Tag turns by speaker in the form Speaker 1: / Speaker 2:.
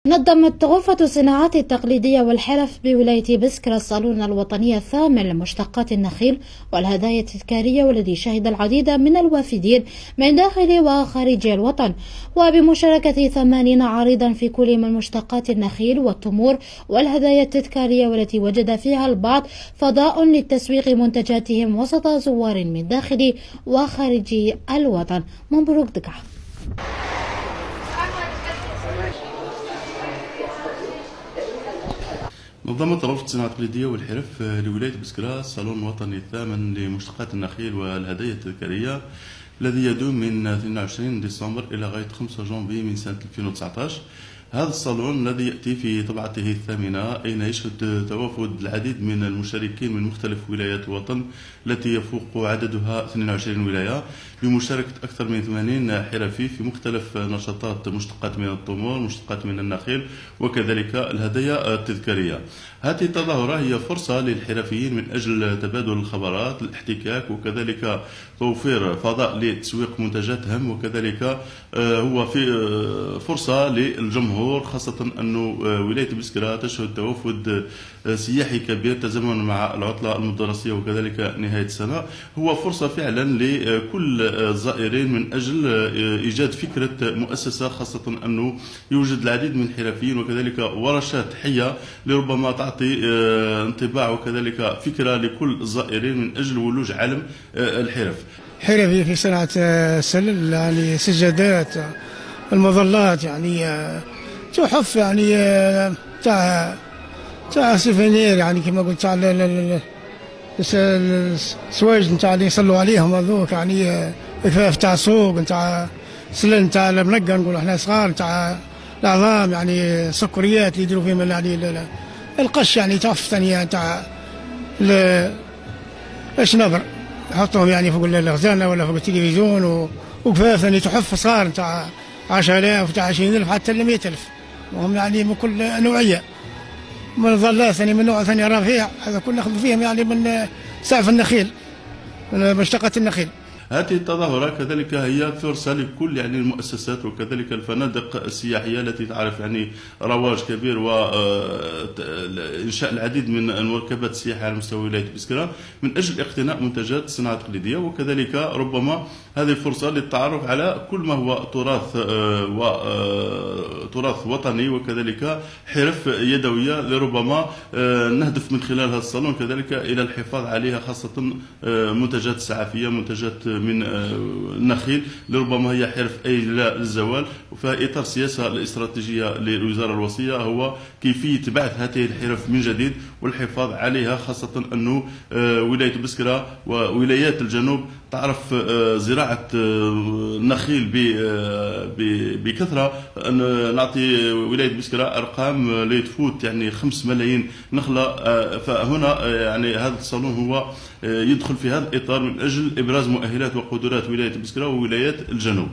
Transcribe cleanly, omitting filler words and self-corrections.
Speaker 1: نظمت غرفة الصناعات التقليدية والحرف بولاية بسكرة الصالون الوطني الثامن لمشتقات النخيل والهدايا التذكارية، والذي شهد العديد من الوافدين من داخل وخارج الوطن، وبمشاركة 80 عارضا في كل من مشتقات النخيل والتمور والهدايا التذكارية، والتي وجد فيها البعض فضاء للتسويق منتجاتهم وسط زوار من داخل وخارج الوطن. مبروك دقع.
Speaker 2: نظمت غرفة الصناعات التقليدية والحرف لولاية بسكرة الصالون الوطني الثامن لمشتقات النخيل والهدايا التذكارية، الذي يدوم من 22 ديسمبر إلى غاية 5 جانفي من سنة 2019. هذا الصالون الذي يأتي في طبعته الثامنة، أين يشهد توافد العديد من المشاركين من مختلف ولايات الوطن التي يفوق عددها 22 ولاية، بمشاركة أكثر من 80 حرفي في مختلف نشاطات، مشتقات من التمور، مشتقات من النخيل، وكذلك الهدايا التذكارية. هذه التظاهرة هي فرصة للحرفيين من أجل تبادل الخبرات، الاحتكاك، وكذلك توفير فضاء لتسويق منتجاتهم، وكذلك هو في فرصة للجمهور، خاصة أن ولاية بسكرة تشهد توافد سياحي كبير تزامنا مع العطلة الدراسية وكذلك نهاية السنة. هو فرصة فعلا لكل الزائرين من أجل إيجاد فكرة مؤسسة، خاصة أنه يوجد العديد من الحرفيين وكذلك ورشات حية لربما تعطي انطباع وكذلك فكرة لكل الزائرين من أجل ولوج عالم الحرف.
Speaker 3: حرفي في صناعة السلل، يعني سجادات، المظلات، يعني تحف، يعني تاع سيفينير، يعني كما قلت تاع السوايج نتاع اللي يصلوا عليهم هذوك، يعني اكفاف تاع سوق نتاع سلل نتاع المنقه، نقولوا احنا صغار، نتاع العظام، يعني سكريات اللي يديروا فيهم يعني القش، يعني تحف ثانيه نتاع الشنبر يحطوهم يعني فوق الخزانه ولا فوق التلفزيون، وكفاف ثاني تحف صغار نتاع 10,000 وتاع 20,000 حتى ل 100,000، وهم يعني من كل نوعيه، من الظلات ثاني من نوع ثاني رفيع، هذا كل ناخذ فيهم يعني من سعف النخيل، من مشتقات النخيل.
Speaker 2: هذه التظاهرة كذلك هي فرصة لكل يعني المؤسسات وكذلك الفنادق السياحية التي تعرف يعني رواج كبير وإنشاء العديد من المركبات السياحية على مستوى ولاية بسكرة من أجل اقتناء منتجات الصناعة التقليدية، وكذلك ربما هذه الفرصة للتعرف على كل ما هو تراث وطني وكذلك حرف يدوية لربما نهدف من خلال هذا الصالون كذلك إلى الحفاظ عليها، خاصة منتجات السعافية، منتجات من النخيل لربما هي حرف أي لا للزوال. فإطار السياسة الاستراتيجية للوزارة الوصية هو كيفية بعث هذه الحرف من جديد والحفاظ عليها، خاصة أنه ولاية بسكرة وولايات الجنوب تعرف زراعة النخيل بكثرة. نعطي ولاية بسكرة أرقام لا تفوت يعني 5 ملايين نخلة، فهنا يعني هذا الصالون هو يدخل في هذا الإطار من أجل إبراز مؤهلات وقدرات ولاية بسكرة وولايات الجنوب.